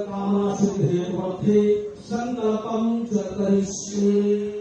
कामनासिद्ध्यर्थे संकल्पं च करिष्ये।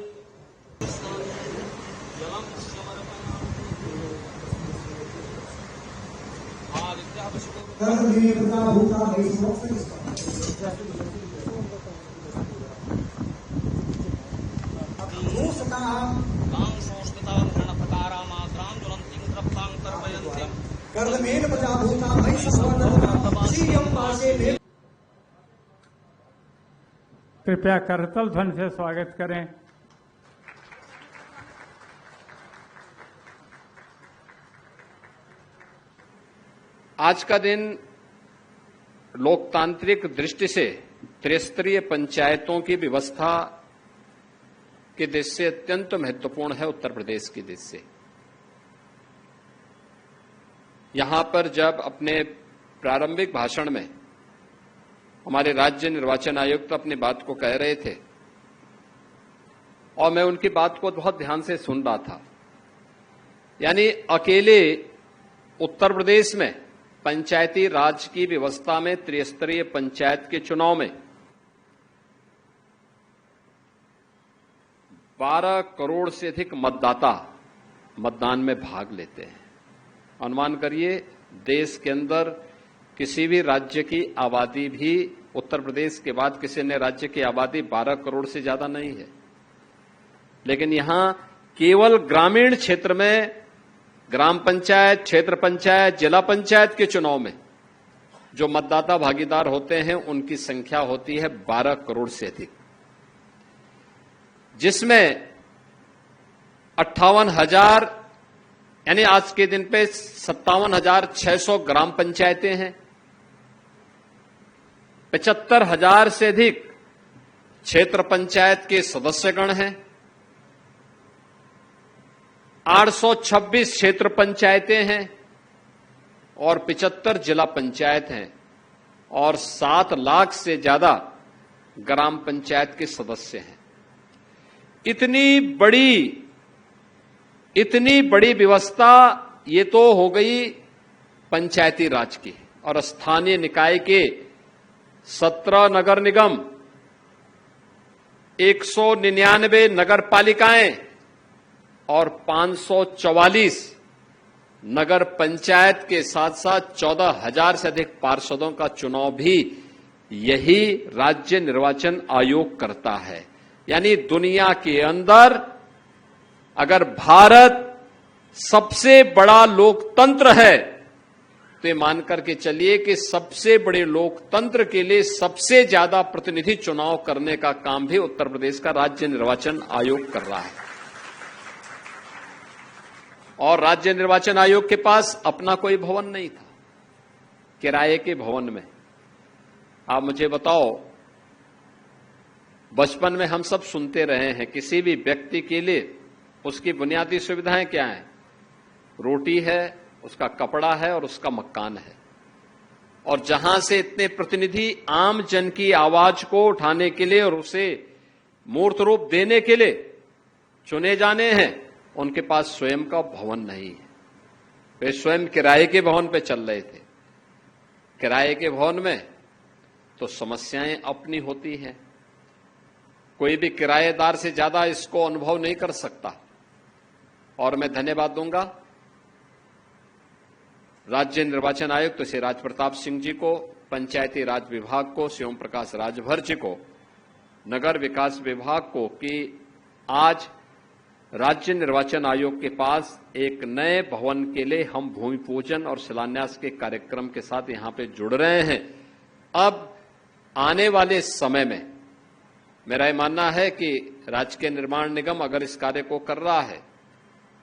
कृपया करतल ध्वनि से स्वागत करें। आज का दिन लोकतांत्रिक दृष्टि से त्रिस्तरीय पंचायतों की व्यवस्था की दृष्टि से अत्यंत महत्वपूर्ण है। उत्तर प्रदेश की दृष्टि से यहां पर जब अपने प्रारंभिक भाषण में हमारे राज्य निर्वाचन आयुक्त अपनी बात को कह रहे थे और मैं उनकी बात को बहुत ध्यान से सुन रहा था, यानी अकेले उत्तर प्रदेश में पंचायती राज की व्यवस्था में त्रिस्तरीय पंचायत के चुनाव में 12 करोड़ से अधिक मतदाता मतदान में भाग लेते हैं। अनुमान करिए देश के अंदर किसी भी राज्य की आबादी भी उत्तर प्रदेश के बाद किसी अन्य राज्य की आबादी 12 करोड़ से ज्यादा नहीं है, लेकिन यहां केवल ग्रामीण क्षेत्र में ग्राम पंचायत, क्षेत्र पंचायत, जिला पंचायत के चुनाव में जो मतदाता भागीदार होते हैं उनकी संख्या होती है 12 करोड़ से अधिक, जिसमें 58,000 यानी आज के दिन पे 57,600 ग्राम पंचायतें हैं, 75,000 से अधिक क्षेत्र पंचायत के सदस्यगण हैं, 826 क्षेत्र पंचायतें हैं और 75 जिला पंचायत हैं और 7 लाख से ज्यादा ग्राम पंचायत के सदस्य हैं। इतनी बड़ी व्यवस्था ये तो हो गई पंचायती राज की, और स्थानीय निकाय के 17 नगर निगम, 199 नगर पालिकाएं और 544 नगर पंचायत के साथ साथ 14,000 से अधिक पार्षदों का चुनाव भी यही राज्य निर्वाचन आयोग करता है। यानी दुनिया के अंदर अगर भारत सबसे बड़ा लोकतंत्र है तो ये मान करके चलिए कि सबसे बड़े लोकतंत्र के लिए सबसे ज्यादा प्रतिनिधि चुनाव करने का काम भी उत्तर प्रदेश का राज्य निर्वाचन आयोग कर रहा है। और राज्य निर्वाचन आयोग के पास अपना कोई भवन नहीं था, किराए के भवन में। आप मुझे बताओ, बचपन में हम सब सुनते रहे हैं किसी भी व्यक्ति के लिए उसकी बुनियादी सुविधाएं क्या हैं? रोटी है, उसका कपड़ा है और उसका मकान है। और जहां से इतने प्रतिनिधि आम जन की आवाज को उठाने के लिए और उसे मूर्त रूप देने के लिए चुने जाने हैं, उनके पास स्वयं का भवन नहीं है। वे स्वयं किराए के भवन पे चल रहे थे। किराए के भवन में तो समस्याएं अपनी होती हैं, कोई भी किराएदार से ज्यादा इसको अनुभव नहीं कर सकता। और मैं धन्यवाद दूंगा राज्य निर्वाचन आयुक्त श्री राज प्रताप सिंह जी को, पंचायती राज विभाग को, श्री ओम प्रकाश राजभर जी को, नगर विकास विभाग को कि आज राज्य निर्वाचन आयोग के पास एक नए भवन के लिए हम भूमि पूजन और शिलान्यास के कार्यक्रम के साथ यहां पे जुड़ रहे हैं। अब आने वाले समय में मेरा यह मानना है कि राजकीय निर्माण निगम अगर इस कार्य को कर रहा है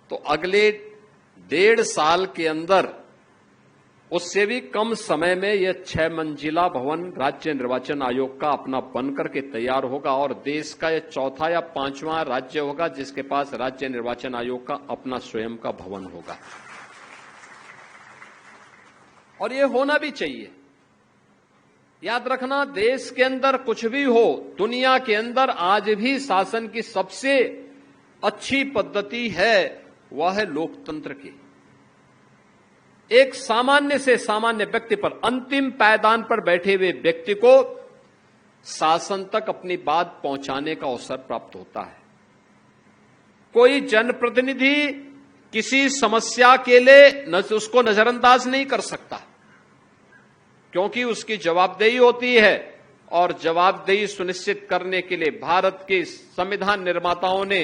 तो अगले 1.5 साल के अंदर, उससे भी कम समय में, यह 6 मंजिला भवन राज्य निर्वाचन आयोग का अपना बनकर के तैयार होगा और देश का यह 4था या 5वां राज्य होगा जिसके पास राज्य निर्वाचन आयोग का अपना स्वयं का भवन होगा। और यह होना भी चाहिए। याद रखना, देश के अंदर कुछ भी हो, दुनिया के अंदर आज भी शासन की सबसे अच्छी पद्धति है वह है लोकतंत्र की। एक सामान्य से सामान्य व्यक्ति पर, अंतिम पायदान पर बैठे हुए व्यक्ति को शासन तक अपनी बात पहुंचाने का अवसर प्राप्त होता है। कोई जनप्रतिनिधि किसी समस्या के लिए उसको नजरअंदाज नहीं कर सकता, क्योंकि उसकी जवाबदेही होती है, और जवाबदेही सुनिश्चित करने के लिए भारत के संविधान निर्माताओं ने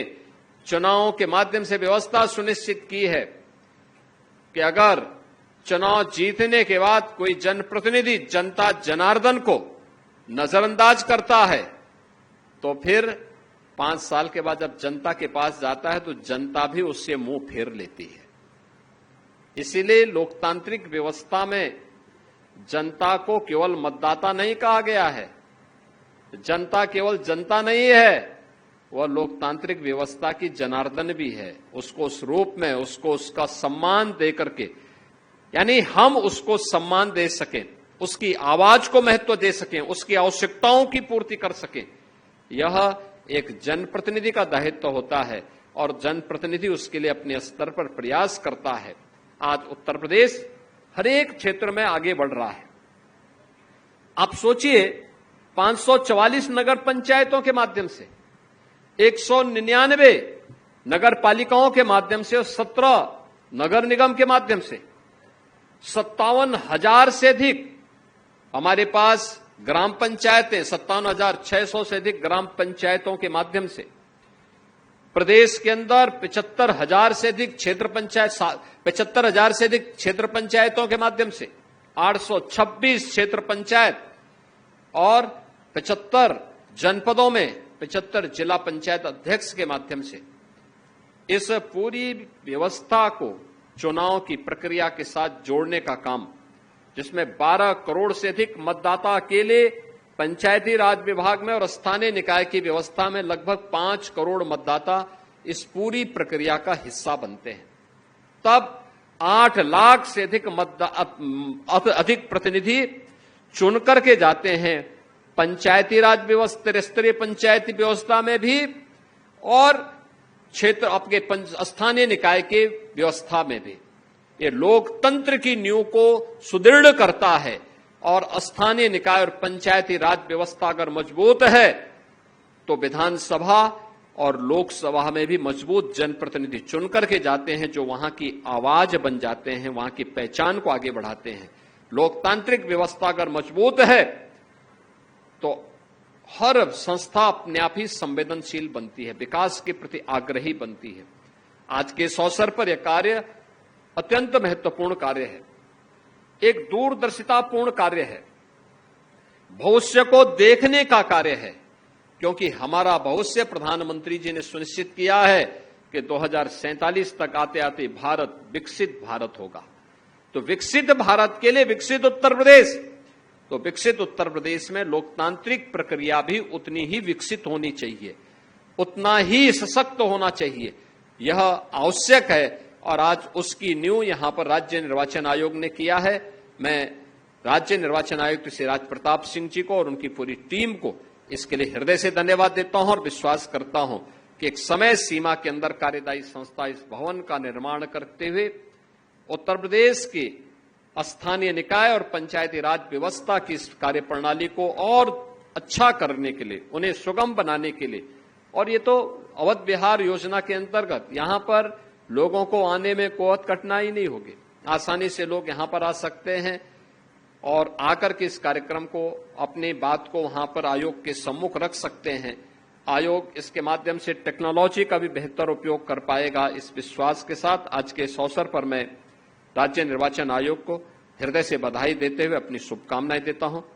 चुनावों के माध्यम से व्यवस्था सुनिश्चित की है कि अगर चुनाव जीतने के बाद कोई जनप्रतिनिधि जनता जनार्दन को नजरअंदाज करता है, तो फिर 5 साल के बाद जब जनता के पास जाता है तो जनता भी उससे मुंह फेर लेती है। इसीलिए लोकतांत्रिक व्यवस्था में जनता को केवल मतदाता नहीं कहा गया है। जनता केवल जनता नहीं है, वह लोकतांत्रिक व्यवस्था की जनार्दन भी है। उसको उस रूप में, उसको उसका सम्मान दे करके, यानी हम उसको सम्मान दे सकें, उसकी आवाज को महत्व दे सकें, उसकी आवश्यकताओं की पूर्ति कर सकें, यह एक जनप्रतिनिधि का दायित्व होता है, और जनप्रतिनिधि उसके लिए अपने स्तर पर प्रयास करता है। आज उत्तर प्रदेश हर एक क्षेत्र में आगे बढ़ रहा है। आप सोचिए, 544 नगर पंचायतों के माध्यम से, 199 नगर पालिकाओं के माध्यम से और 17 नगर निगम के माध्यम से 57,000 से अधिक हमारे पास ग्राम पंचायतें, 57,600 से अधिक ग्राम पंचायतों के माध्यम से, प्रदेश के अंदर 75,000 से अधिक क्षेत्र पंचायत, 75,000 से अधिक क्षेत्र पंचायतों के माध्यम से, 826 क्षेत्र पंचायत और 75 जनपदों में 75 जिला पंचायत अध्यक्ष के माध्यम से इस पूरी व्यवस्था को चुनाव की प्रक्रिया के साथ जोड़ने का काम, जिसमें 12 करोड़ से अधिक मतदाता अकेले पंचायती राज विभाग में और स्थानीय निकाय की व्यवस्था में लगभग 5 करोड़ मतदाता इस पूरी प्रक्रिया का हिस्सा बनते हैं। तब 8 लाख से अधिक प्रतिनिधि चुनकर के जाते हैं पंचायती राज व्यवस्था, त्रिस्तरीय पंचायती व्यवस्था में भी और क्षेत्र आपके स्थानीय निकाय के व्यवस्था में भी। ये लोकतंत्र की नींव को सुदृढ़ करता है, और स्थानीय निकाय और पंचायती राज व्यवस्था अगर मजबूत है तो विधानसभा और लोकसभा में भी मजबूत जनप्रतिनिधि चुनकर के जाते हैं, जो वहां की आवाज बन जाते हैं, वहां की पहचान को आगे बढ़ाते हैं। लोकतांत्रिक व्यवस्था अगर मजबूत है तो हर संस्था अपने आप ही संवेदनशील बनती है, विकास के प्रति आग्रही बनती है। आज के इस अवसर पर यह कार्य अत्यंत महत्वपूर्ण कार्य है, एक दूरदर्शितापूर्ण कार्य है, भविष्य को देखने का कार्य है, क्योंकि हमारा भविष्य प्रधानमंत्री जी ने सुनिश्चित किया है कि 2047 तक आते आते भारत विकसित भारत होगा। तो विकसित भारत के लिए विकसित उत्तर प्रदेश, तो विकसित उत्तर प्रदेश में लोकतांत्रिक प्रक्रिया भी उतनी ही विकसित होनी चाहिए, उतना ही सशक्त होना चाहिए, यह आवश्यक है। और आज उसकी नींव यहां पर राज्य निर्वाचन आयोग ने किया है। मैं राज्य निर्वाचन आयुक्त श्री राज प्रताप सिंह जी को और उनकी पूरी टीम को इसके लिए हृदय से धन्यवाद देता हूं और विश्वास करता हूं कि एक समय सीमा के अंदर कार्यदायी संस्था इस भवन का निर्माण करते हुए उत्तर प्रदेश के स्थानीय निकाय और पंचायती राज व्यवस्था की इस कार्य प्रणाली को और अच्छा करने के लिए, उन्हें सुगम बनाने के लिए, और ये तो अवध विहार योजना के अंतर्गत यहां पर लोगों को आने में कोई कठिनाई नहीं होगी, आसानी से लोग यहां पर आ सकते हैं और आकर के इस कार्यक्रम को, अपनी बात को वहां पर आयोग के सम्मुख रख सकते हैं। आयोग इसके माध्यम से टेक्नोलॉजी का भी बेहतर उपयोग कर पाएगा। इस विश्वास के साथ आज के इस अवसर पर मैं राज्य निर्वाचन आयोग को हृदय से बधाई देते हुए अपनी शुभकामनाएं देता हूं।